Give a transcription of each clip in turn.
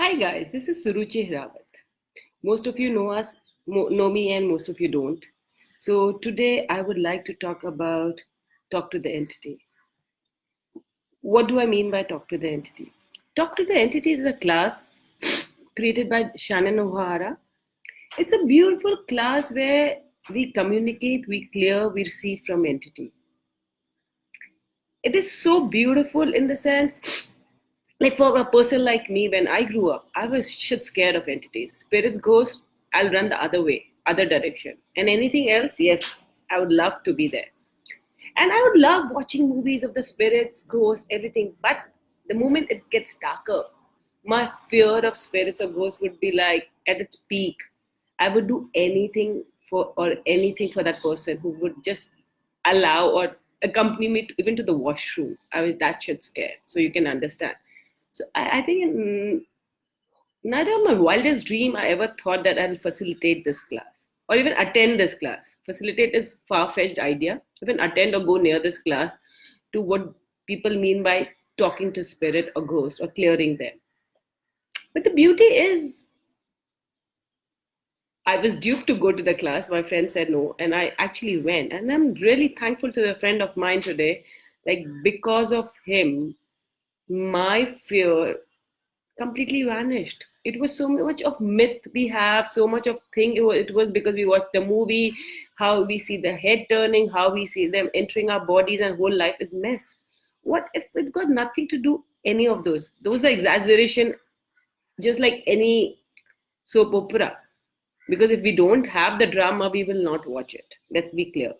Hi guys, this is Suruchi Hirawat. Most of you know us, know me, and most of you don't. So today I would like to talk about Talk to the Entity. What do I mean by Talk to the Entity? Talk to the Entity is a class created by Shannon O'Hara. It's a beautiful class where we communicate, we clear, we receive from entity. It is so beautiful in the sense, like for a person like me, when I grew up, I was shit scared of entities. Spirits, ghosts, I'll run the other way, other direction. And anything else, yes, I would love to be there. And I would love watching movies of the spirits, ghosts, everything. But the moment it gets darker, my fear of spirits or ghosts would be like at its peak. I would do anything for that person who would just allow or accompany me even to the washroom. I was that shit scared. So you can understand. So I think neither of my wildest dream I ever thought that I'll facilitate this class or even attend this class. Facilitate is far-fetched idea. Even attend or go near this class to what people mean by talking to spirit or ghost or clearing them. But the beauty is I was duped to go to the class. My friend said no, and I actually went. And I'm really thankful to a friend of mine today. Like because of him, my fear completely vanished. It was so much of myth we have, so much of thing. It was because we watched the movie, how we see the head turning, how we see them entering our bodies, and whole life is mess. What if it got nothing to do any of those? Those are exaggeration, just like any soap opera. Because if we don't have the drama, we will not watch it. Let's be clear.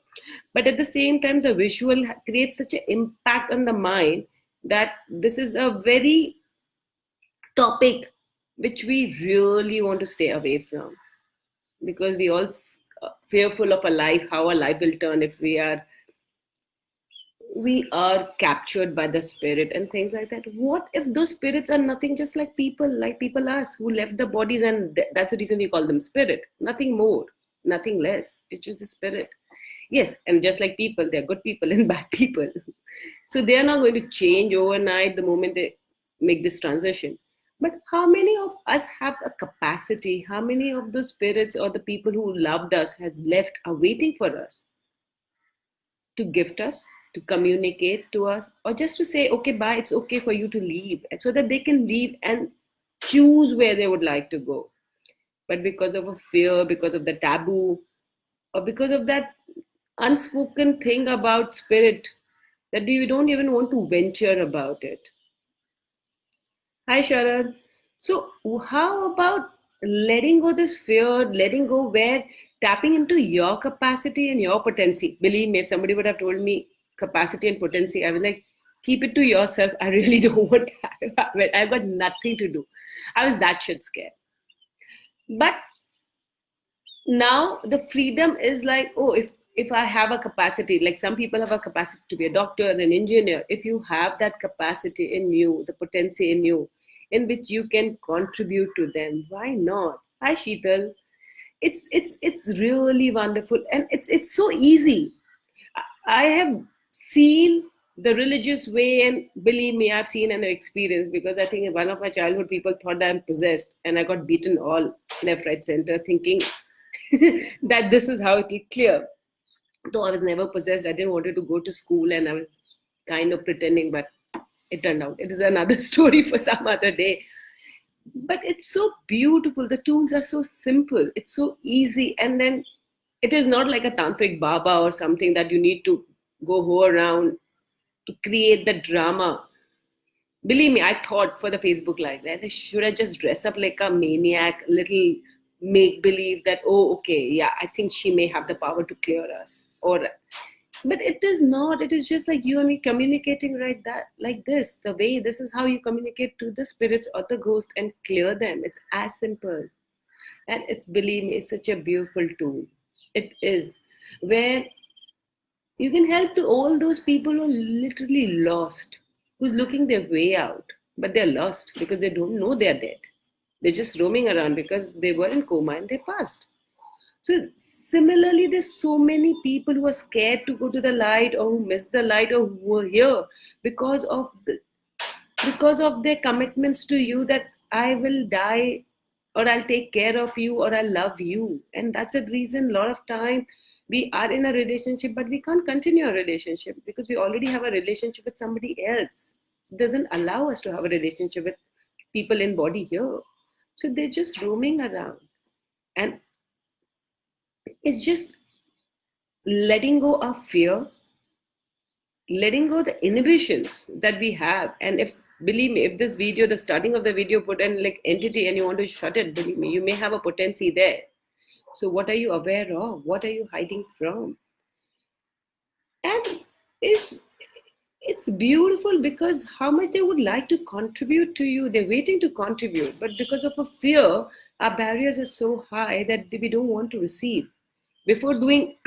But at the same time, the visual creates such an impact on the mind that this is a very topic which we really want to stay away from because we all fearful of a life, how a life will turn if we are captured by the spirit and things like that. What if those spirits are nothing, just like people us who left the bodies, and that's the reason we call them spirit, nothing more, nothing less. It's just a spirit. Yes, and just like people, they're good people and bad people. So they are not going to change overnight the moment they make this transition. But how many of us have a capacity? How many of those spirits or the people who loved us has left are waiting for us to gift us, to communicate to us, or just to say, okay, bye, it's okay for you to leave, and so that they can leave and choose where they would like to go. But because of a fear, because of the taboo, or because of that unspoken thing about spirit, that we don't even want to venture about it. Hi, Sharad. So, how about letting go this fear, letting go where tapping into your capacity and your potency? Believe me, if somebody would have told me capacity and potency, I was like, keep it to yourself. I really don't want that. I've got nothing to do. I was that shit scared. But now the freedom is like, oh, if I have a capacity, like some people have a capacity to be a doctor and an engineer, if you have that capacity in you, the potency in you, in which you can contribute to them, why not? Hi Sheetal. It's really wonderful, and it's so easy. I have seen the religious way, and believe me, I've seen and experienced, because I think in one of my childhood people thought that I'm possessed, and I got beaten all left, right, center, thinking that this is how it will clear. Though I was never possessed, I didn't want to go to school, and I was kind of pretending, but it turned out. It is another story for some other day. But it's so beautiful. The tools are so simple. It's so easy. And then it is not like a tantric baba or something that you need to go around to create the drama. Believe me, I thought for the Facebook Live, should I just dress up like a maniac, little make believe that, oh, okay, yeah, I think she may have the power to clear us. But it is not. It is just like you and me communicating like this. The way this is how you communicate to the spirits or the ghost and clear them. It's as simple. And it's, believe me, it's such a beautiful tool. It is. Where you can help to all those people who are literally lost, who's looking their way out, but they're lost because they don't know they're dead. They're just roaming around because they were in coma and they passed. So similarly, there's so many people who are scared to go to the light, or who miss the light, or who are here because of because of their commitments to you, that I will die, or I'll take care of you, or I'll love you. And that's the reason a lot of time we are in a relationship, but we can't continue a relationship because we already have a relationship with somebody else. It doesn't allow us to have a relationship with people in body here. So they're just roaming around. And it's just letting go of fear, letting go the inhibitions that we have. And if, believe me, if this video, the starting of the video put in like entity and you want to shut it, believe me, you may have a potency there. So what are you aware of? What are you hiding from? And it's beautiful because how much they would like to contribute to you. They're waiting to contribute, but because of a fear, our barriers are so high that we don't want to receive. Before doing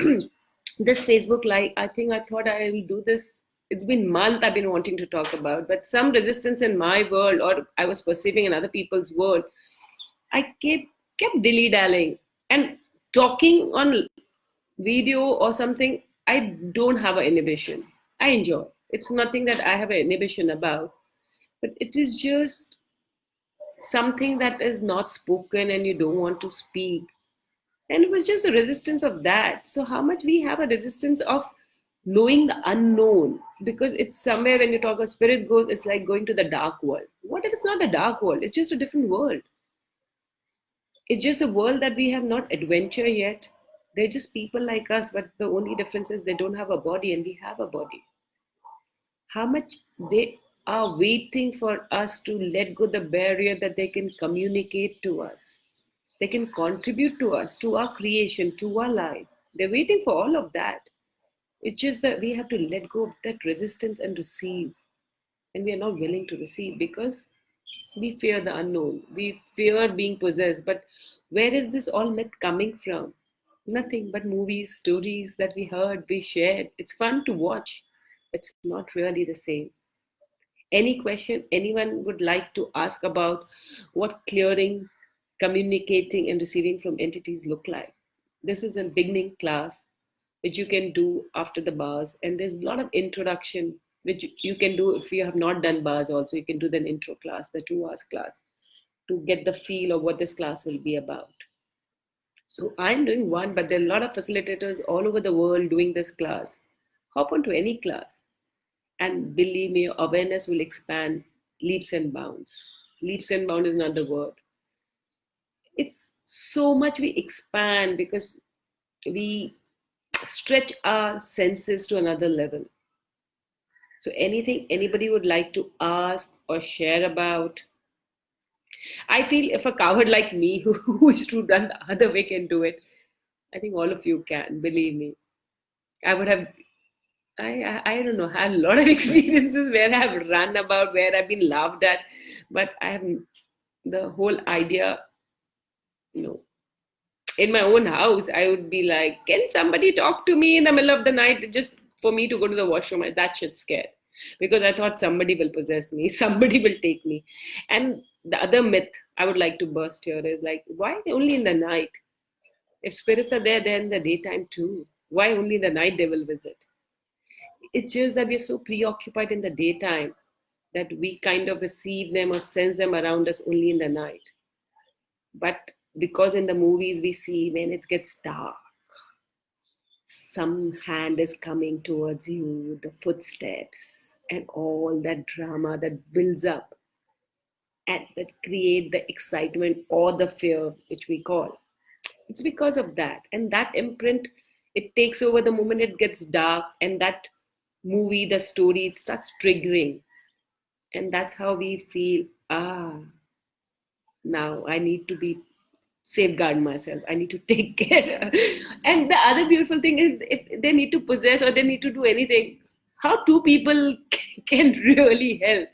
this Facebook Live, I think I thought I will do this. It's been months I've been wanting to talk about, but some resistance in my world, or I was perceiving in other people's world, I kept dilly-dallying and talking on video or something. I don't have an inhibition. I enjoy. It's nothing that I have an inhibition about, but it is just something that is not spoken and you don't want to speak. And it was just the resistance of that. So how much we have a resistance of knowing the unknown, because it's somewhere when you talk of spirit goes, it's like going to the dark world. What if it's not a dark world? It's just a different world. It's just a world that we have not adventured yet. They're just people like us, but the only difference is they don't have a body and we have a body. How much they are waiting for us to let go the barrier that they can communicate to us. They can contribute to us, to our creation, to our life. They're waiting for all of that. It's just that we have to let go of that resistance and receive. And we are not willing to receive because we fear the unknown. We fear being possessed. But where is this all myth coming from? Nothing but movies, stories that we heard, we shared. It's fun to watch. It's not really the same. Any question anyone would like to ask about what clearing, communicating, and receiving from entities look like? This is a beginning class which you can do after the bars, and there's a lot of introduction which you can do if you have not done bars. Also, you can do the intro class, the 2 hours class, to get the feel of what this class will be about. So I'm doing one, but there are a lot of facilitators all over the world doing this class. Hop onto any class, and believe me, your awareness will expand leaps and bounds. Leaps and bounds is not the word. It's so much we expand because we stretch our senses to another level. So anything anybody would like to ask or share about? I feel if a coward like me who is to run the other way can do it, I think all of you can, believe me. I would have, I don't know, had a lot of experiences where I've run about, where I've been laughed at, but I have the whole idea, you know, in my own house, I would be like, can somebody talk to me in the middle of the night just for me to go to the washroom? That shit scared because I thought somebody will possess me, somebody will take me. And the other myth I would like to burst here is like, why only in the night? If spirits are there, they're in the daytime too. Why only in the night they will visit? It's just that we're so preoccupied in the daytime that we kind of receive them or sense them around us only in the night. But because in the movies we see when it gets dark, some hand is coming towards you, the footsteps and all that drama that builds up and that create the excitement or the fear, which we call. It's because of that. And that imprint, it takes over the moment it gets dark, and that movie, the story, it starts triggering. And that's how we feel, now I need to be safeguard myself. I need to take care. And the other beautiful thing is if they need to possess or they need to do anything, how two people can really help.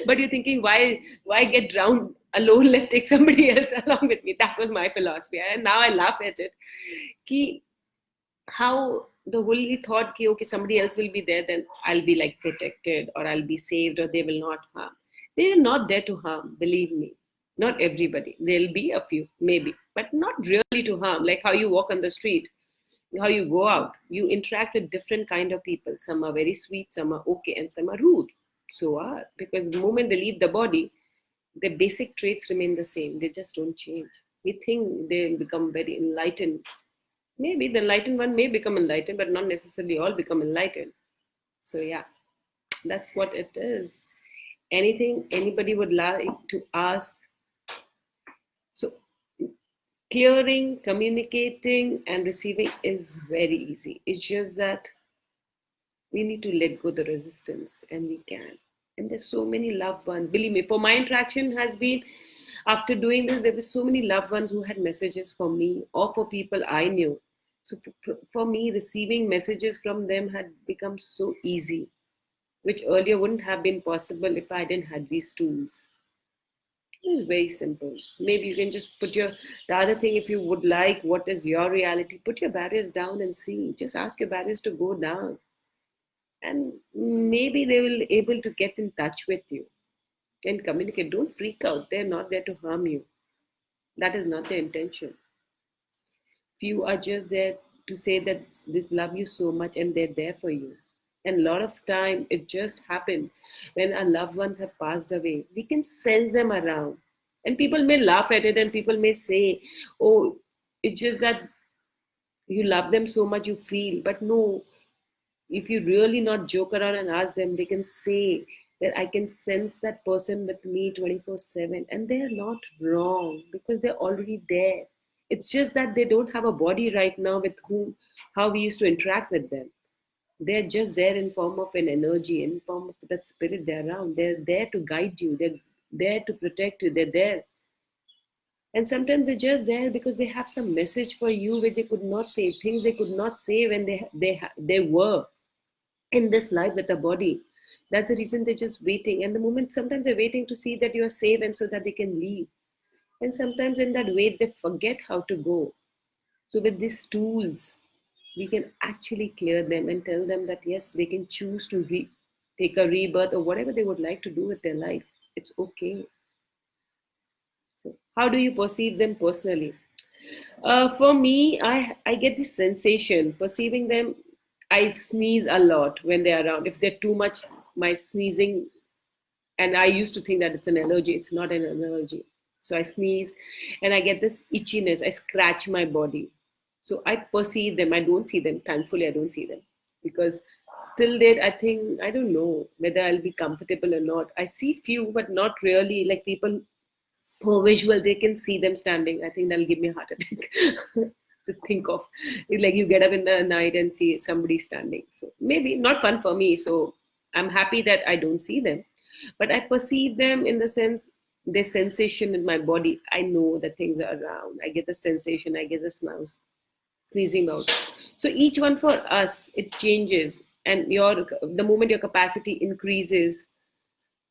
But you're thinking, why get drowned alone? Let's take somebody else along with me. That was my philosophy. And now I laugh at it. Ki, how the holy thought ki, okay, somebody else will be there, then I'll be like protected or I'll be saved or they will not harm. They are not there to harm, believe me. Not everybody. There'll be a few, maybe, but not really to harm. Like how you walk on the street, how you go out, you interact with different kind of people. Some are very sweet, some are okay, and some are rude. So are, because the moment they leave the body, Their basic traits remain the same. They just don't change. We think they become very enlightened. Maybe the enlightened one may become enlightened, but not necessarily all become enlightened. So yeah, that's what it is. Anything anybody would like to ask? So clearing, communicating, and receiving is very easy. It's just that we need to let go the resistance, and we can. And there's so many loved ones. Believe me, for my interaction has been after doing this, there were so many loved ones who had messages for me or for people I knew. So for me, receiving messages from them had become so easy, which earlier wouldn't have been possible if I didn't have these tools. It's very simple. Maybe you can just put the other thing, if you would like, what is your reality? Put your barriers down and see. Just ask your barriers to go down. And maybe they will able to get in touch with you and communicate. Don't freak out. They're not there to harm you. That is not their intention. Few are just there to say that they love you so much and they're there for you. And a lot of time it just happens when our loved ones have passed away. We can sense them around. And people may laugh at it and people may say, oh, it's just that you love them so much you feel. But no, if you really not joke around and ask them, they can say that I can sense that person with me 24/7. And they're not wrong because they're already there. It's just that they don't have a body right now with whom, how we used to interact with them. They're just there in form of an energy, in form of that spirit they're around. They're there to guide you. They're there to protect you. They're there. And sometimes they're just there because they have some message for you which they could not say, things they could not say when they were in this life with a body. That's the reason they're just waiting. And the moment sometimes they're waiting to see that you are safe and so that they can leave. And sometimes in that wait, they forget how to go. So with these tools, we can actually clear them and tell them that yes, they can choose to take a rebirth or whatever they would like to do with their life. It's okay. So how do you perceive them personally? For me, I get this sensation perceiving them. I sneeze a lot when they're around. If they're too much, my sneezing, and I used to think that it's an allergy. It's not an allergy. So I sneeze and I get this itchiness. I scratch my body. So I perceive them. I don't see them. Thankfully, I don't see them because till date, I think, I don't know whether I'll be comfortable or not. I see few, but not really. Like people who are visual, they can see them standing. I think that'll give me a heart attack to think of. It's like you get up in the night and see somebody standing. So maybe not fun for me. So I'm happy that I don't see them, but I perceive them in the sense the sensation in my body. I know that things are around. I get the sensation. I get the sneezing out. So each one for us, it changes, and the moment your capacity increases,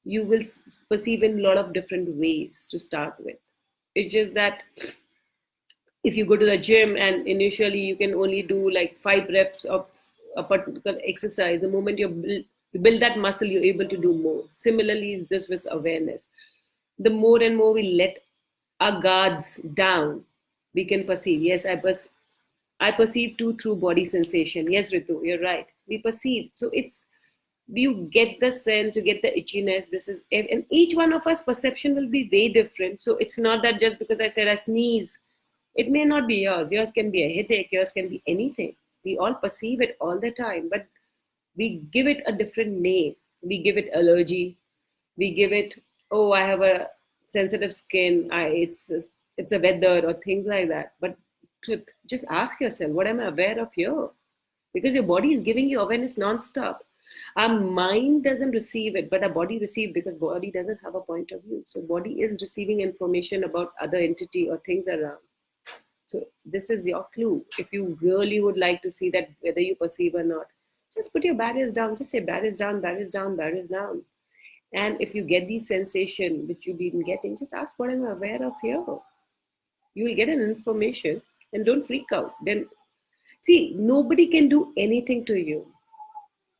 you will perceive in a lot of different ways to start with. It's just that if you go to the gym and initially you can only do like 5 reps of a particular exercise, the moment you build that muscle, you're able to do more. Similarly, is this with awareness. The more and more we let our guards down, we can perceive. Yes, I perceive too through body sensation. Yes, Ritu, you're right. We perceive. So you get the sense, you get the itchiness. This is, and each one of us perception will be way different. So it's not that just because I said I sneeze, it may not be yours. Yours can be a headache. Yours can be anything. We all perceive it all the time, but we give it a different name. We give it allergy. We give it, oh, I have a sensitive skin. It's a weather or things like that. But just ask yourself, what am I aware of here? Because your body is giving you awareness non-stop. Our mind doesn't receive it, but our body receives because body doesn't have a point of view. So body is receiving information about other entity or things around. So this is your clue. If you really would like to see that whether you perceive or not, just put your barriers down. Just say barriers down, barriers down, barriers down. And if you get these sensation which you've been getting, just ask what am I aware of here. You will get an information and don't freak out. Then see, nobody can do anything to you.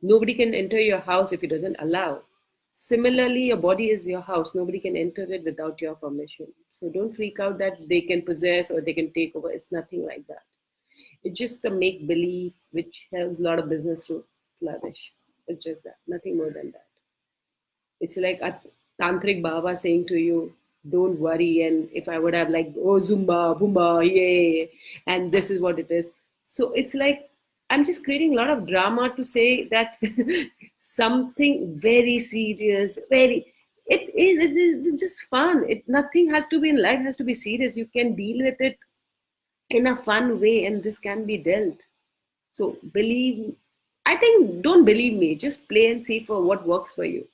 Nobody can enter your house if it doesn't allow. Similarly, your body is your house. Nobody can enter it without your permission. So don't freak out that they can possess or they can take over. It's nothing like that. It's just a make believe which helps a lot of business to flourish. It's just that, nothing more than that. It's like tantric Baba saying to you, don't worry. And if I would have like, oh, Zumba, Boomba, yay, and this is what it is. So it's like, I'm just creating a lot of drama to say that something very serious, it's just fun. Nothing has to be in life, has to be serious. You can deal with it in a fun way, and this can be dealt. So I think, don't believe me, just play and see for what works for you.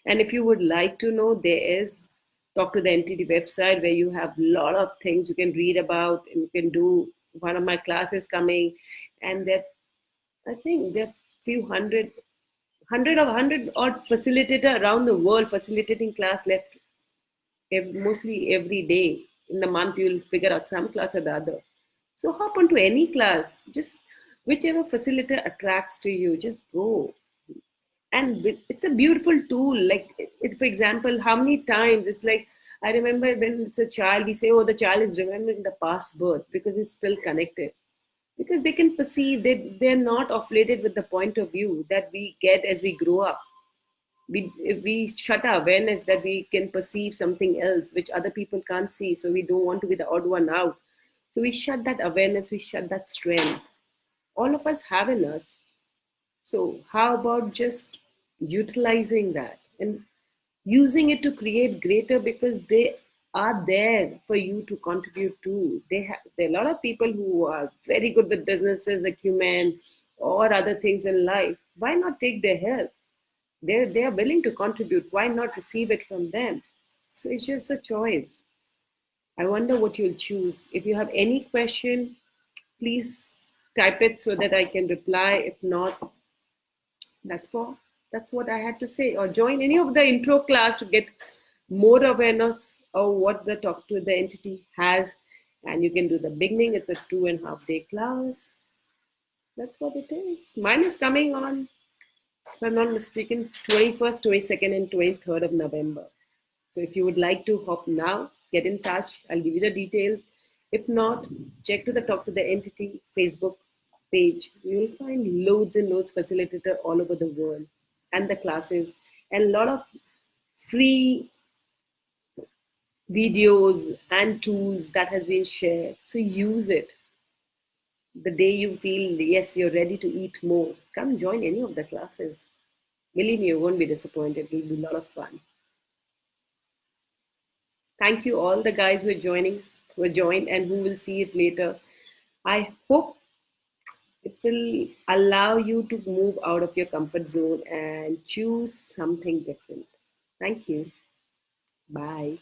And if you would like to know, there is Talk to the Entity website where you have a lot of things you can read about, and you can do one of my classes coming. And that, I think there are few hundred odd facilitator around the world facilitating class left, mostly every day in the month. You'll figure out some class or the other. So hop onto any class, just whichever facilitator attracts to you, just go. And it's a beautiful tool. Like, it's, for example, how many times it's like, I remember when it's a child, we say, oh, the child is remembering the past birth because it's still connected, because they can perceive that they're not offlated with the point of view that we get as we grow up. We shut our awareness that we can perceive something else which other people can't see, so we don't want to be the odd one out. So we shut that awareness, we shut that strength. All of us have in us. So, how about just utilizing that and using it to create greater, because they are there for you to contribute to. There are a lot of people who are very good with businesses, acumen, or other things in life. Why not take their help? They are willing to contribute. Why not receive it from them? So it's just a choice. I wonder what you'll choose. If you have any question, please type it so that I can reply. If not, that's what that's what I had to say. Or join any of the intro class to get more awareness of what the Talk to the Entity has. And you can do the beginning. It's a 2.5 day class. That's what it is. Mine is coming on, if I'm not mistaken, 21st, 22nd, and 23rd of November. So if you would like to hop now, get in touch. I'll give you the details. If not, check to the Talk to the Entity Facebook page. You'll find loads and loads facilitator all over the world, and the classes, and a lot of free videos and tools that has been shared. So use it. The day you feel, yes, you're ready to eat more, come join any of the classes. Believe me, you won't be disappointed. It'll be a lot of fun. Thank you all the guys who are joined and who will see it later. I hope it will allow you to move out of your comfort zone and choose something different. Thank you. Bye.